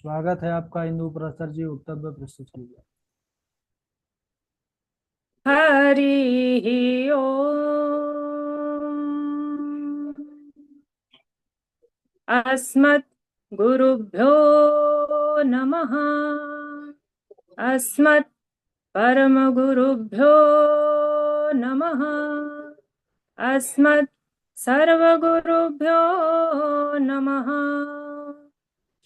स्वागत है आपका इंदु प्रसाद जी। वक्तव्य प्रस्तुत कीजिए। हरि ओम। अस्मत् गुरुभ्यो नमः। अस्मत् परम गुरुभ्यो नमः। अस्मत् सर्वगुरुभ्यो नमः।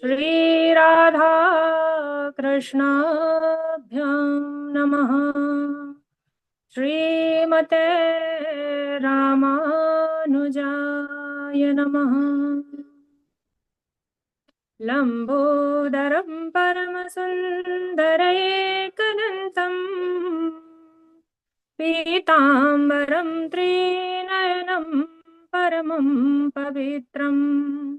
श्री राधा कृष्णाभ्यां नमः। श्रीमते रामानुजाय नमः। लम्बोदरं परमसुन्दरैकदन्तम् पीताम्बरं त्रिनयनं परमं पवित्रम्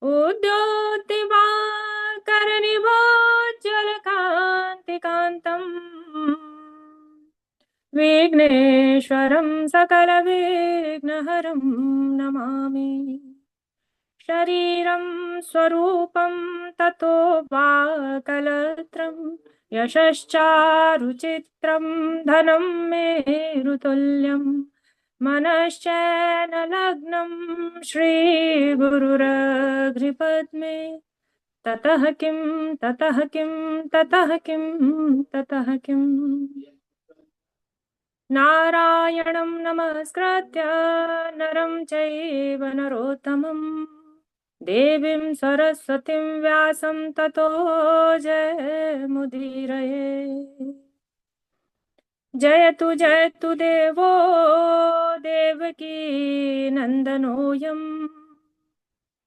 उद्योतिवाकरनिभोज्ज्वलकान्तिकान्तम् विघ्नेश्वरं सकलविघ्नहरं नमामि। शरीरं स्वरूपं ततो वाकलत्रं यशश्चारुचित्रं धनं मेरुतुल्यं मनश्चैनलग्नं श्रीगुरुरघ्रिपद्मे। ततः किं ततः किं ततः किं ततः किम्। नारायणं नमस्कृत्य नरं चैव नरोत्तमं देवीं सरस्वतीं व्यासं ततो जयमुदीरये। जयतु देवो देवकी नन्दनोऽयं।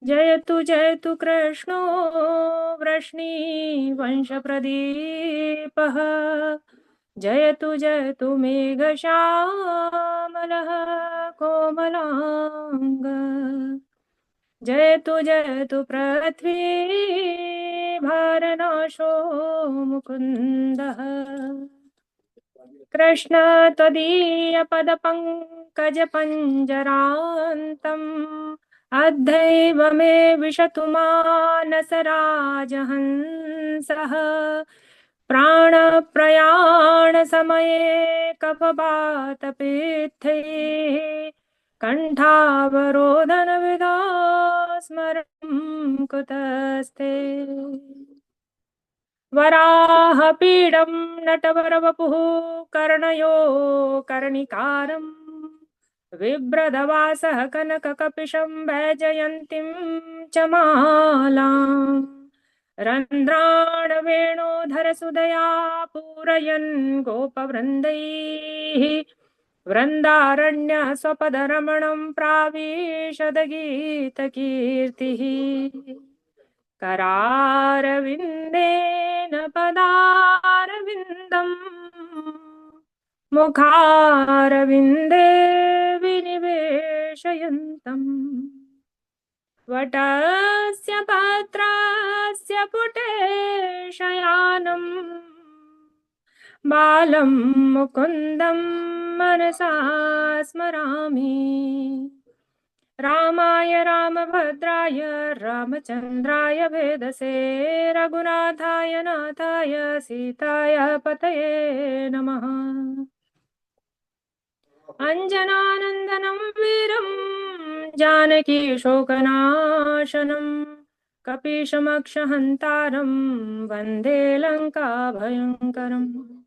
जयतु कृष्णो वृष्णिवंशप्रदीपः। जयतु मेघश्यामलः कोमलांग। जयतु पृथ्वी भारनाशो मुकुन्दः। कृष्ण त्वदीयपदपङ्कजपञ्जरान्तम् अद्यैव मे विशतु मानसराजहंसः। प्राणप्रयाणसमये कफवातपित्ते कण्ठावरोधनविधा स्मरणं कुतस्ते। वराहपीडं नटवरवपुः कर्णयो कर्णिकारम् बिभ्रदवासः कनककपिशं वैजयन्तीं च मालाम्। रन्ध्राणवेणोधरसुदया पूरयन् गोपवृन्दैः वृन्दारण्यः स्वपदरमणं प्राविशदगीतकीर्तिः। करारविन्देन पदारविन्दम् मुखारविन्दे विनिवेशयन्तम्। वटस्य पत्रस्य पुटे शयानम् बालं मुकुन्दं मनसा स्मरामि। रामाय रामभद्राय रामचन्द्राय वेदसे रघुनाथाय नाथाय सीताय पतये नमः। अञ्जनानन्दनं वीरं जानकी शोकनाशनं कपीशमक्षहन्तारं वन्दे लङ्काभयङ्करम्।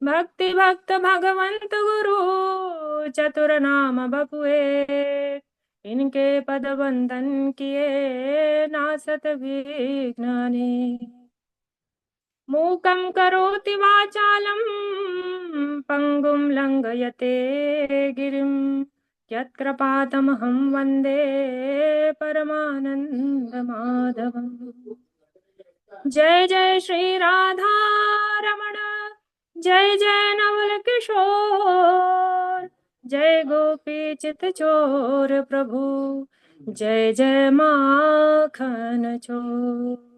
भक्तिभक्त भगवंत गुरु चतुरनाम बपुए इनके पद वंदन किए नासत विघ्नानि। मूकं करोति वाचालं पंगुं लंघयते गिरिं यत्कृपातमहं वन्दे परमानन्दमाधवम्। जय जय श्री राधा रमण जय जय नवल किशोर जय गोपी चित चोर प्रभु जय जय माखन चोर।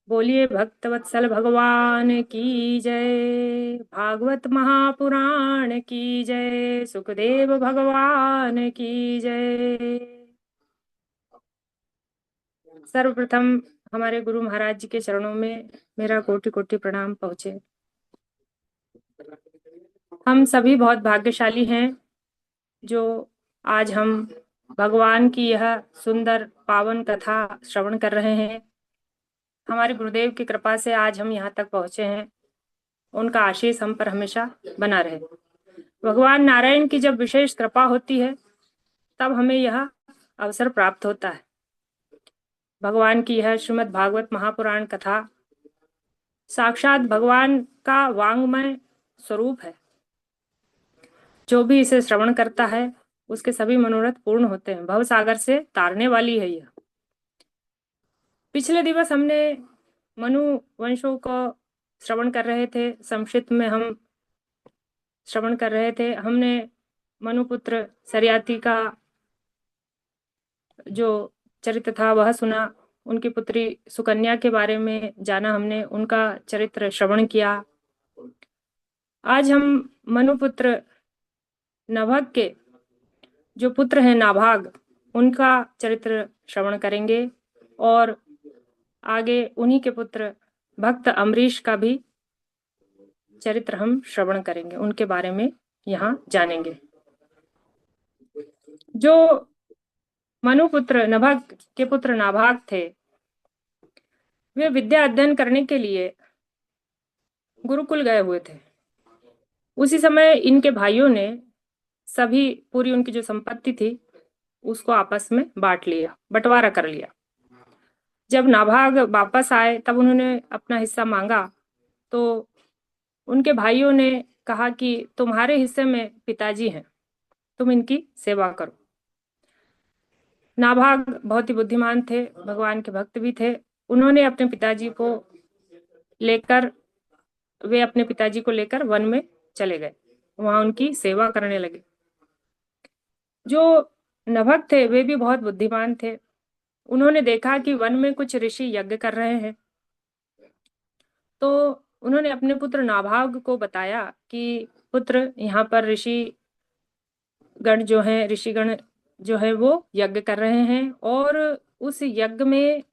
बोलिए भक्तवत्सल भगवान की जय। भागवत महापुराण की जय। सुखदेव भगवान की जय। सर्वप्रथम हमारे गुरु महाराज जी के चरणों में मेरा कोटि कोटि प्रणाम पहुंचे। हम सभी बहुत भाग्यशाली हैं जो आज हम भगवान की यह सुंदर पावन कथा श्रवण कर रहे हैं। हमारे गुरुदेव की कृपा से आज हम यहाँ तक पहुंचे हैं। उनका आशीष हम पर हमेशा बना रहे। भगवान नारायण की जब विशेष कृपा होती है तब हमें यह अवसर प्राप्त होता है। भगवान की यह श्रीमद् भागवत महापुराण कथा साक्षात भगवान का वांग्मय स्वरूप है। जो भी इसे श्रवण करता है उसके सभी मनोरथ पूर्ण होते हैं। भव सागर से तारने वाली है यह। पिछले दिवस हमने मनु वंशों को श्रवण कर रहे थे। संक्षिप्त में हम श्रवण कर रहे थे। हमने मनुपुत्र सरियाती का जो चरित्र था वह सुना। उनकी पुत्री सुकन्या के बारे में जाना हमने। उनका चरित्र श्रवण किया। आज हम मनुपुत्र नभग के जो पुत्र हैं नाभाग, उनका चरित्र श्रवण करेंगे और आगे उन्हीं के पुत्र भक्त अम्बरीश का भी चरित्र हम श्रवण करेंगे। उनके बारे में यहाँ जानेंगे। जो मनुपुत्र नभग के पुत्र नाभाग थे, वे विद्या अध्ययन करने के लिए गुरुकुल गए हुए थे। उसी समय इनके भाइयों ने सभी पूरी उनकी जो संपत्ति थी उसको आपस में बांट लिया, बंटवारा कर लिया। जब नाभाग वापस आए तब उन्होंने अपना हिस्सा मांगा तो उनके भाइयों ने कहा कि तुम्हारे हिस्से में पिताजी हैं, तुम इनकी सेवा करो। नाभाग बहुत ही बुद्धिमान थे, भगवान के भक्त भी थे। उन्होंने अपने पिताजी को लेकर वन में चले गए। वहां उनकी सेवा करने लगे। जो नभग थे वे भी बहुत बुद्धिमान थे। उन्होंने देखा कि वन में कुछ ऋषि यज्ञ कर रहे हैं, तो उन्होंने अपने पुत्र नाभाग को बताया कि पुत्र, यहाँ पर ऋषिगण जो है वो यज्ञ कर रहे हैं और उस यज्ञ में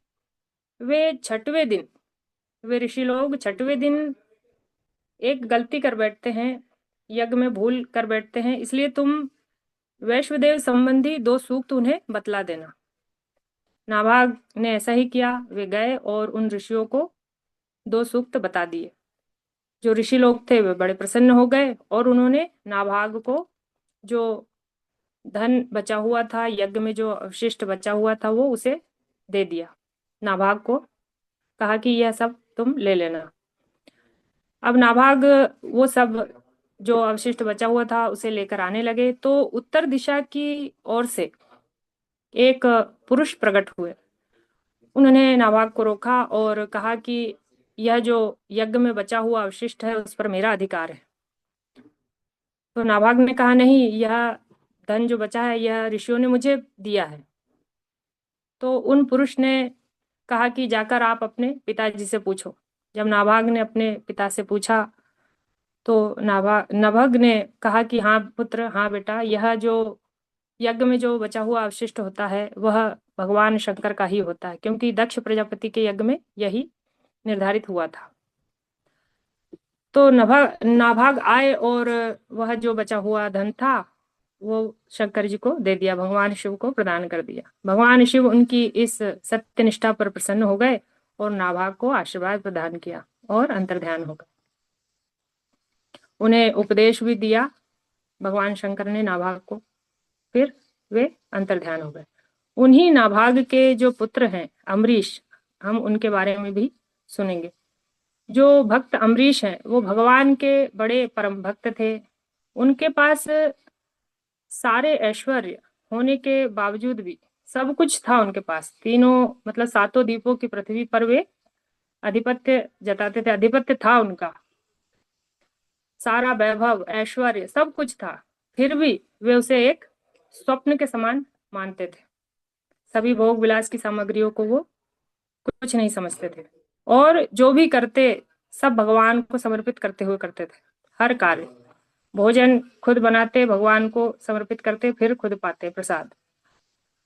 वे ऋषि लोग छठवें दिन एक गलती कर बैठते हैं, यज्ञ में भूल कर बैठते हैं। इसलिए तुम वैश्वदेव संबंधी 2 सूक्त उन्हें बतला देना। नाभाग ने ऐसा ही किया। वे गए और उन ऋषियों को 2 सूक्त बता दिए। जो ऋषि लोग थे वे बड़े प्रसन्न हो गए और उन्होंने नाभाग को जो धन बचा हुआ था, यज्ञ में जो अवशिष्ट बचा हुआ था, वो उसे दे दिया। नाभाग को कहा कि यह सब तुम ले लेना। अब नाभाग वो सब जो अवशिष्ट बचा हुआ था उसे लेकर आने लगे तो उत्तर दिशा की ओर से एक पुरुष प्रकट हुए। उन्होंने नाभाग को रोका और कहा कि यह जो यज्ञ में बचा हुआ अवशिष्ट है उस पर मेरा अधिकार है। तो नाभाग ने कहा, नहीं, यह धन जो बचा है यह ऋषियों ने मुझे दिया है। तो उन पुरुष ने कहा कि जाकर आप अपने पिताजी से पूछो। जब नाभाग ने अपने पिता से पूछा तो नभग ने कहा कि हाँ पुत्र, हाँ बेटा, यह जो यज्ञ में जो बचा हुआ अवशिष्ट होता है वह भगवान शंकर का ही होता है, क्योंकि दक्ष प्रजापति के यज्ञ में यही निर्धारित हुआ था। तो नाभाग आए और वह जो बचा हुआ धन था वो शंकर जी को दे दिया, भगवान शिव को प्रदान कर दिया। भगवान शिव उनकी इस सत्यनिष्ठा पर प्रसन्न हो गए और नाभाग को आशीर्वाद प्रदान किया और अंतर्ध्यान हो गए। उन्हें उपदेश भी दिया भगवान शंकर ने नाभाग को, फिर वे अंतर्ध्यान हो गए। उन्हीं नाभाग के जो पुत्र हैं अम्बरीश, हम उनके बारे में भी सुनेंगे। जो भक्त अम्बरीश हैं वो भगवान के बड़े परम भक्त थे। उनके पास सारे ऐश्वर्य होने के बावजूद भी सब कुछ था उनके पास। तीनों मतलब 7 द्वीपों की पृथ्वी पर वे आधिपत्य जताते थे, आधिपत्य था उनका। सारा वैभव, ऐश्वर्य, सब कुछ था, फिर भी वे उसे एक स्वप्न के समान मानते थे। सभी भोग विलास की सामग्रियों को वो कुछ नहीं समझते थे और जो भी करते सब भगवान को समर्पित करते हुए करते थे। हर कार्य, भोजन खुद बनाते, भगवान को समर्पित करते, फिर खुद पाते प्रसाद।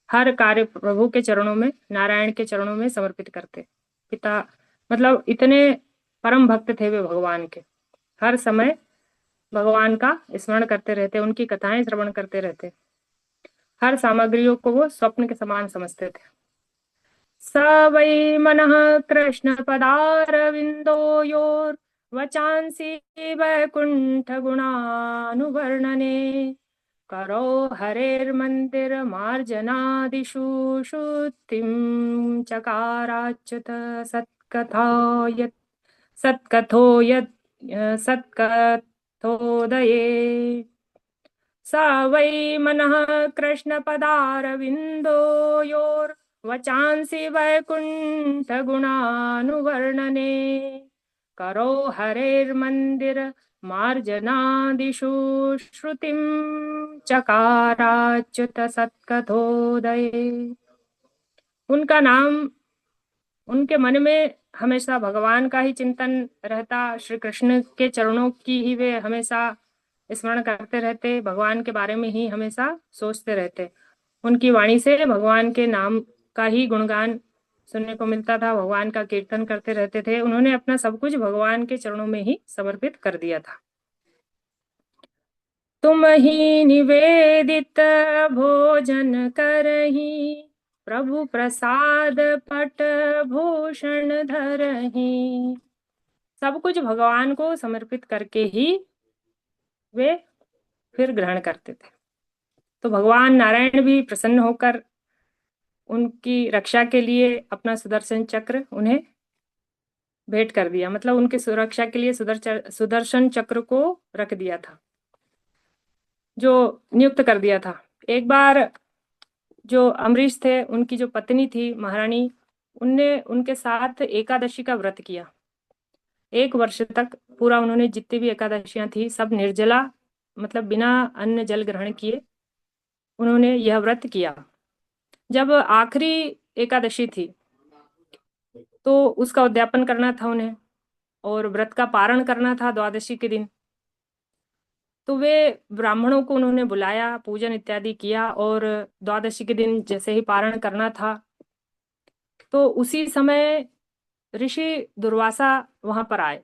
हर कार्य प्रभु के चरणों में, नारायण के चरणों में समर्पित करते। पिता, मतलब इतने परम भक्त थे वे भगवान के, हर समय भगवान का स्मरण करते रहते, उनकी कथाएं श्रवण करते रहते, हर सामग्रियों को वो स्वप्न के समान समझते थे। स वै मनः कृष्णपदारविन्दोयोर्वचांसि वैकुण्ठगुणानुवर्णने करो हरेर्मन्दिरमार्जनादिषु शुद्धिं चकाराच्युत सत्कथा यत् सत्कथो यत् सत्कथोदये। स वै मनः कृष्णपदारविन्दोयोर्वचांसि वैकुण्ठगुणानुवर्णने करो हरेर्मन्दिरमार्जनादिषु श्रुतिं चकाराच्युत सत्कथोदये। उनका नाम, उनके मन में हमेशा भगवान का ही चिंतन रहता, श्री कृष्ण के चरणों की ही वे हमेशा स्मरण करते रहते, भगवान के बारे में ही हमेशा सोचते रहते। उनकी वाणी से भगवान के नाम का ही गुणगान सुनने को मिलता था, भगवान का कीर्तन करते रहते थे। उन्होंने अपना सब कुछ भगवान के चरणों में ही समर्पित कर दिया था। तुम ही निवेदित भोजन करही, प्रभु प्रसाद पट भूषण धरही। सब कुछ भगवान को समर्पित करके ही वे फिर ग्रहण करते थे। तो भगवान नारायण भी प्रसन्न होकर उनकी रक्षा के लिए अपना सुदर्शन चक्र उन्हें भेंट कर दिया, मतलब उनकी सुरक्षा के लिए सुदर्शन चक्र को रख दिया था, जो नियुक्त कर दिया था। एक बार जो अम्बरीश थे, उनकी जो पत्नी थी महारानी, उनने उनके साथ एकादशी का व्रत किया। 1 वर्ष तक पूरा उन्होंने जितनी भी एकादशियां थी सब निर्जला, मतलब बिना अन्न जल ग्रहण किए उन्होंने यह व्रत किया। जब आखिरी एकादशी थी तो उसका उद्यापन करना था उन्हें, और व्रत का पारण करना था द्वादशी के दिन। तो वे ब्राह्मणों को उन्होंने बुलाया, पूजन इत्यादि किया, और द्वादशी के दिन जैसे ही पारण करना था तो उसी समय ऋषि दुर्वासा वहां पर आए।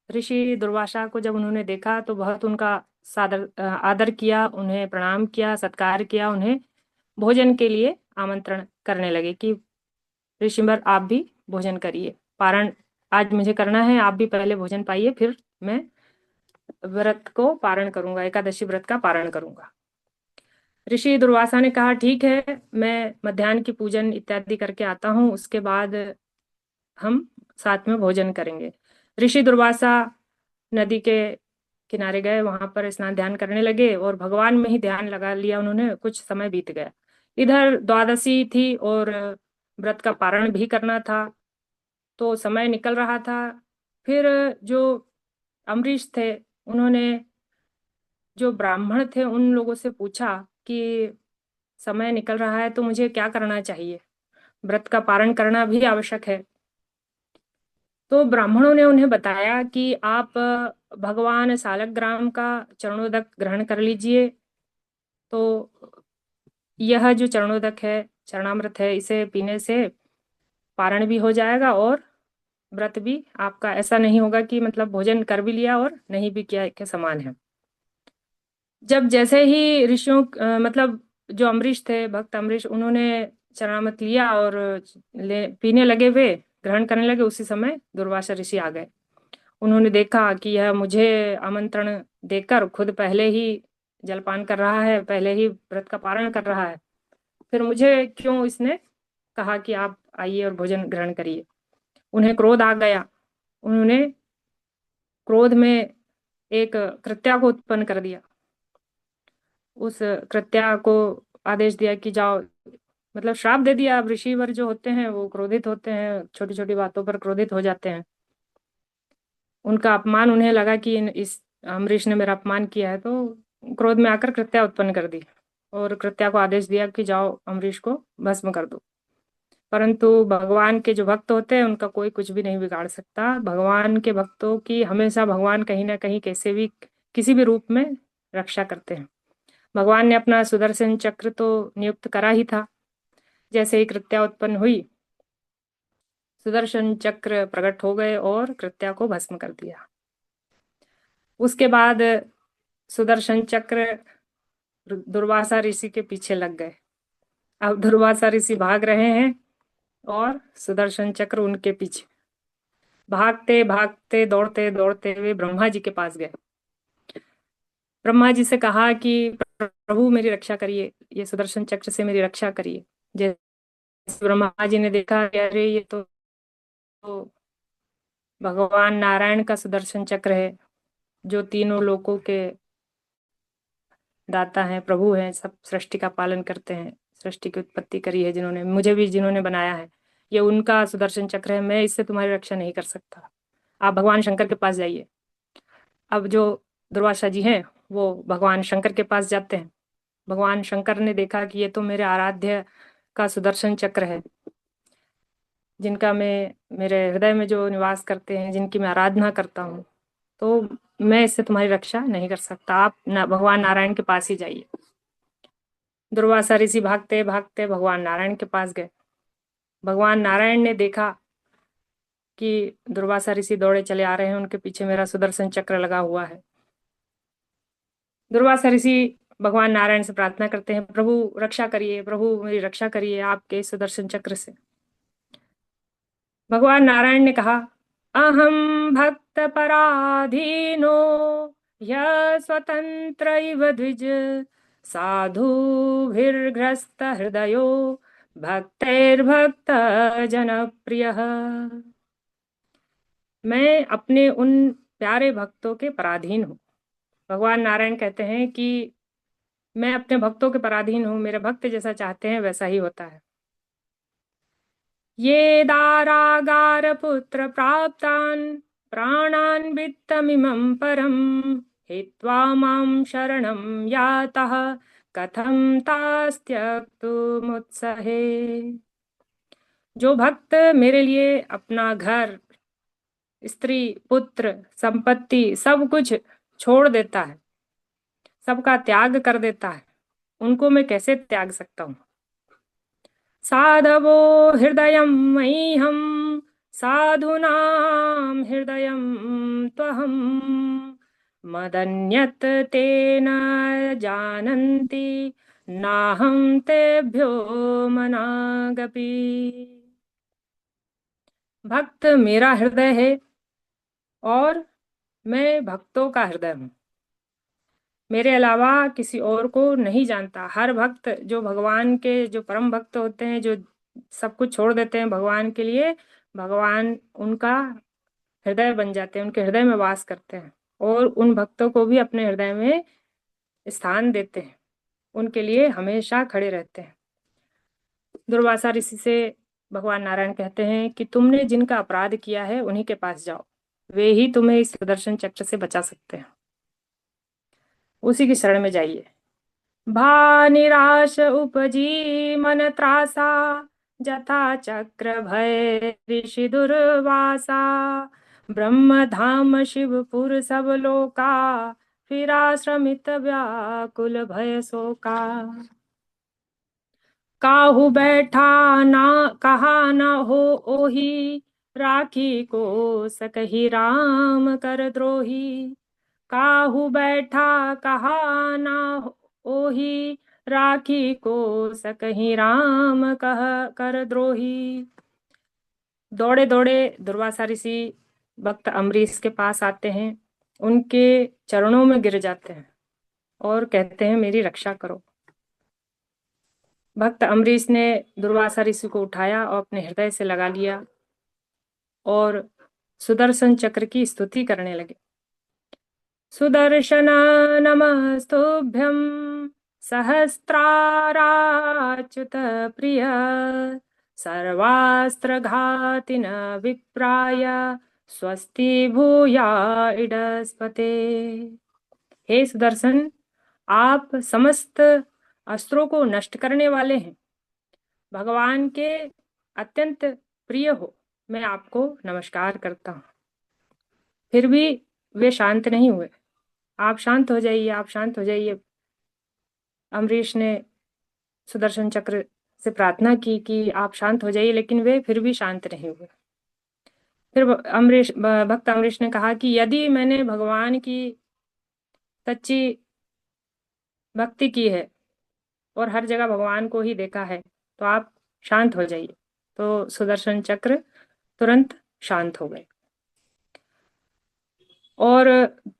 ऋषि दुर्वासा को जब उन्होंने देखा तो बहुत उनका आदर किया, उन्हें प्रणाम किया, सत्कार किया, उन्हें भोजन के लिए आमंत्रण करने लगे कि ऋषिवर आप भी भोजन करिए, पारण आज मुझे करना है, आप भी पहले भोजन पाइए, फिर मैं व्रत को पारण करूंगा, एकादशी व्रत का पारण करूंगा। ऋषि दुर्वासा ने कहा ठीक है, मैं मध्याह्न की पूजन इत्यादि करके आता हूँ, उसके बाद हम साथ में भोजन करेंगे। ऋषि दुर्वासा नदी के किनारे गए, वहां पर स्नान ध्यान करने लगे और भगवान में ही ध्यान लगा लिया उन्होंने। कुछ समय बीत गया, इधर द्वादशी थी और व्रत का पारण भी करना था, तो समय निकल रहा था। फिर जो अम्बरीश थे उन्होंने जो ब्राह्मण थे उन लोगों से पूछा कि समय निकल रहा है तो मुझे क्या करना चाहिए, व्रत का पारण करना भी आवश्यक है। तो ब्राह्मणों ने उन्हें बताया कि आप भगवान सालग्राम का चरणोदक ग्रहण कर लीजिए, तो यह जो चरणोदक है, चरणामृत है, इसे पीने से पारण भी हो जाएगा और व्रत भी आपका ऐसा नहीं होगा कि मतलब भोजन कर भी लिया और नहीं भी किया के समान है। जब जैसे ही ऋषियों मतलब जो अम्बरीश थे, भक्त अम्बरीश, उन्होंने चरणामृत लिया और पीने लगे, वे ग्रहण करने लगे, उसी समय दुर्वासा ऋषि आ गए। उन्होंने देखा कि यह मुझे आमंत्रण देकर खुद पहले ही जलपान कर रहा है, पहले ही व्रत का पारण कर रहा है, फिर मुझे क्यों इसने कहा कि आप आइए और भोजन ग्रहण करिए। उन्हें क्रोध आ गया। उन्होंने क्रोध में एक कृत्या को उत्पन्न कर दिया। उस कृत्या को आदेश दिया कि जाओ, मतलब श्राप दे दिया। अब ऋषिवर जो होते हैं वो क्रोधित होते हैं, छोटी छोटी बातों पर क्रोधित हो जाते हैं। उनका अपमान, उन्हें लगा कि इस अम्बरीश ने मेरा अपमान किया है, तो क्रोध में आकर कृत्या उत्पन्न कर दी और कृत्या को आदेश दिया कि जाओ अम्बरीश को भस्म कर दो। परंतु भगवान के जो भक्त होते हैं उनका कोई कुछ भी नहीं बिगाड़ सकता। भगवान के भक्तों की हमेशा भगवान कहीं ना कहीं कैसे भी किसी भी रूप में रक्षा करते हैं। भगवान ने अपना सुदर्शन चक्र तो नियुक्त करा ही था। जैसे ही कृत्या उत्पन्न हुई, सुदर्शन चक्र प्रकट हो गए और कृत्या को भस्म कर दिया। उसके बाद सुदर्शन चक्र दुर्वासा ऋषि के पीछे लग गए। अब दुर्वासा ऋषि भाग रहे हैं और सुदर्शन चक्र उनके पीछे। भागते भागते दौड़ते दौड़ते वे ब्रह्मा जी के पास गए। ब्रह्मा जी से कहा कि प्रभु मेरी रक्षा करिए, ये सुदर्शन चक्र से मेरी रक्षा करिए। जैसे ब्रह्मा जी ने देखा कि अरे ये तो भगवान नारायण का सुदर्शन चक्र है, जो तीनों लोकों के दाता हैं, प्रभु हैं, सब सृष्टि का पालन करते हैं, सृष्टि की उत्पत्ति करी है जिन्होंने, मुझे भी जिन्होंने बनाया है, ये उनका सुदर्शन चक्र है, मैं इससे तुम्हारी रक्षा नहीं कर सकता। आप भगवान शंकर के पास जाइए। अब जो दुर्वासा जी हैं वो भगवान शंकर के पास जाते हैं। भगवान शंकर ने देखा कि ये तो मेरे आराध्य का सुदर्शन चक्र है, जिनका मैं, मेरे हृदय में जो निवास करते हैं, जिनकी मैं आराधना करता हूँ, तो मैं इससे तुम्हारी रक्षा नहीं कर सकता। आप भगवान नारायण के पास ही जाइए। दुर्वासा ऋषि भागते भागते भगवान नारायण के पास गए। भगवान नारायण ने देखा कि दुर्वासा ऋषि दौड़े चले आ रहे हैं, उनके पीछे मेरा सुदर्शन चक्र लगा हुआ है। दुर्वासा ऋषि भगवान नारायण से प्रार्थना करते हैं, प्रभु रक्षा करिए, प्रभु मेरी रक्षा करिए आपके इस सुदर्शन चक्र से। भगवान नारायण ने कहा, अहम भक्त पराधीनो ह्य स्वतंत्र इव द्विज साधुभिर्ग्रस्त हृदयो भक्तैर्भक्त जनप्रिय। मैं अपने उन प्यारे भक्तों के पराधीन हूँ। भगवान नारायण कहते हैं कि मैं अपने भक्तों के पराधीन हूँ, मेरे भक्त जैसा चाहते हैं वैसा ही होता है। ये दारागार पुत्र प्राप्तान् प्राणान् वित्तमिमं परम हित्वा मां शरणं यातः कथं तास्त्यक्तुमुत्सहे। जो भक्त मेरे लिए अपना घर, स्त्री, पुत्र, संपत्ति सब कुछ छोड़ देता है, सबका त्याग कर देता है, उनको मैं कैसे त्याग सकता हूँ। साधवो हृदयं मह्यं साधूनां हृदयं त्वहं मदन्यत् ते न जानन्ति नाहं तेभ्यो मनागपि। भक्त मेरा हृदय है और मैं भक्तों का हृदय हूँ, मेरे अलावा किसी और को नहीं जानता। हर भक्त जो भगवान के, जो परम भक्त होते हैं, जो सब कुछ छोड़ देते हैं भगवान के लिए, भगवान उनका हृदय बन जाते हैं, उनके हृदय में वास करते हैं और उन भक्तों को भी अपने हृदय में स्थान देते हैं, उनके लिए हमेशा खड़े रहते हैं। दुर्वासा ऋषि से भगवान नारायण कहते हैं कि तुमने जिनका अपराध किया है उन्हीं के पास जाओ, वे ही तुम्हें इस सुदर्शन चक्र से बचा सकते हैं, उसी की शरण में जाइए। भा निराश उपजी मन त्रासा जथा चक्र भय ऋषि दुर्वासा ब्रह्म धाम शिवपुर सब लोका फिरा श्रमित व्याकुल भय शोका। काहू बैठा ना कहा ना हो ओही राखी को सकही राम कर द्रोही। काहू बैठा कहा ना ओही राखी को सकही राम कह कर द्रोही। दौड़े दौड़े दुर्वासा ऋषि भक्त अम्बरीश के पास आते हैं, उनके चरणों में गिर जाते हैं और कहते हैं मेरी रक्षा करो। भक्त अम्बरीश ने दुर्वासा ऋषि को उठाया और अपने हृदय से लगा लिया और सुदर्शन चक्र की स्तुति करने लगे। सुदर्शन नमस्तुभ्यं सहस्राराच्युत प्रिय सर्वास्त्रघातिन विप्राय स्वस्ति भूया इडस्पते। हे सुदर्शन, आप समस्त अस्त्रों को नष्ट करने वाले हैं, भगवान के अत्यंत प्रिय हो, मैं आपको नमस्कार करता हूँ। फिर भी वे शांत नहीं हुए। आप शांत हो जाइए, आप शांत हो जाइए। अम्बरीश ने सुदर्शन चक्र से प्रार्थना की कि आप शांत हो जाइए, लेकिन वे फिर भी शांत नहीं हुए। फिर भक्त अम्बरीश ने कहा कि यदि मैंने भगवान की सच्ची भक्ति की है और हर जगह भगवान को ही देखा है तो आप शांत हो जाइए। तो सुदर्शन चक्र तुरंत शांत हो गए। और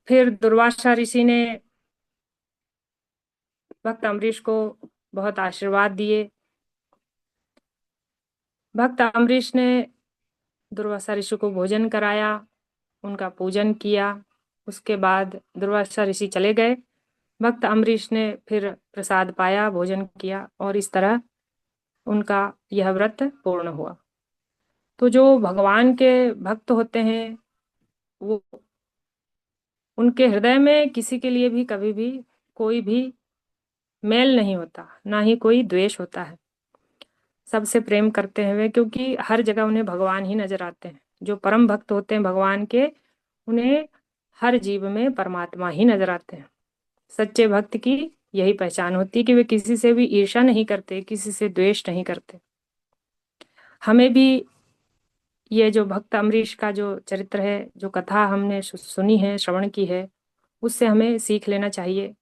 फिर दुर्वासा ऋषि ने भक्त अम्बरीश को बहुत आशीर्वाद दिए। भक्त अम्बरीश ने दुर्वासा ऋषि को भोजन कराया, उनका पूजन किया। उसके बाद दुर्वासा ऋषि चले गए। भक्त अम्बरीश ने फिर प्रसाद पाया, भोजन किया और इस तरह उनका यह व्रत पूर्ण हुआ। तो जो भगवान के भक्त होते हैं वो उनके हृदय में किसी के लिए भी कभी भी कोई भी मेल नहीं होता, ना ही कोई द्वेष होता है। सबसे प्रेम करते हैं वे, क्योंकि हर जगह उन्हें भगवान ही नजर आते हैं। जो परम भक्त होते हैं भगवान के, उन्हें हर जीव में परमात्मा ही नजर आते हैं। सच्चे भक्त की यही पहचान होती है कि वे किसी से भी ईर्ष्या नहीं करते, किसी से द्वेष नहीं करते। हमें भी ये जो भक्त अम्बरीश का जो चरित्र है, जो कथा हमने सुनी है, श्रवण की है, उससे हमें सीख लेना चाहिए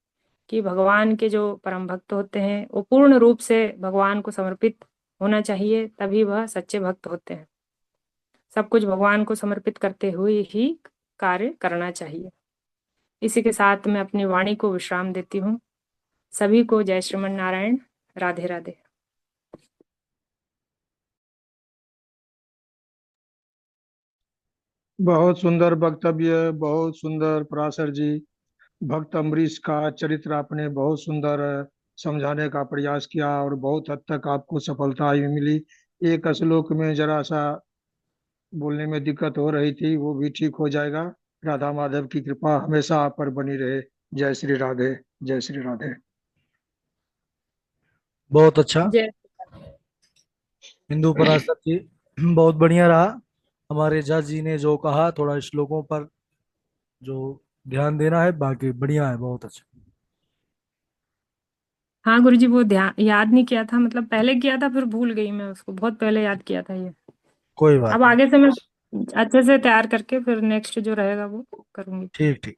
कि भगवान के जो परम भक्त होते हैं वो पूर्ण रूप से भगवान को समर्पित होना चाहिए, तभी वह सच्चे भक्त होते हैं। सब कुछ भगवान को समर्पित करते हुए ही कार्य करना चाहिए। इसी के साथ मैं अपनी वाणी को विश्राम देती हूँ। सभी को जय श्रीमन नारायण। राधे राधे। बहुत सुंदर वक्तव्य, बहुत सुंदर पराशर जी। भक्त अम्बरीश का चरित्र आपने बहुत सुंदर समझाने का प्रयास किया और बहुत हद तक आपको सफलता भी मिली। एक श्लोक में जरा सा बोलने में दिक्कत हो रही थी, वो भी ठीक हो जाएगा। राधा माधव की कृपा हमेशा आप पर बनी रहे। जय श्री राधे। जय श्री राधे। बहुत अच्छा। जय। हिंदू पराशर जी, बहुत बढ़िया रहा। हमारे जज जी ने जो कहा, थोड़ा श्लोकों पर जो ध्यान देना है, बाकी बढ़िया है, बहुत अच्छा। हाँ गुरु जी, वो ध्यान याद नहीं किया था, मतलब पहले किया था फिर भूल गई मैं उसको, बहुत पहले याद किया था ये। कोई बात अब नहीं। आगे से मैं अच्छे से तैयार करके फिर नेक्स्ट जो रहेगा वो करूंगी। ठीक ठीक।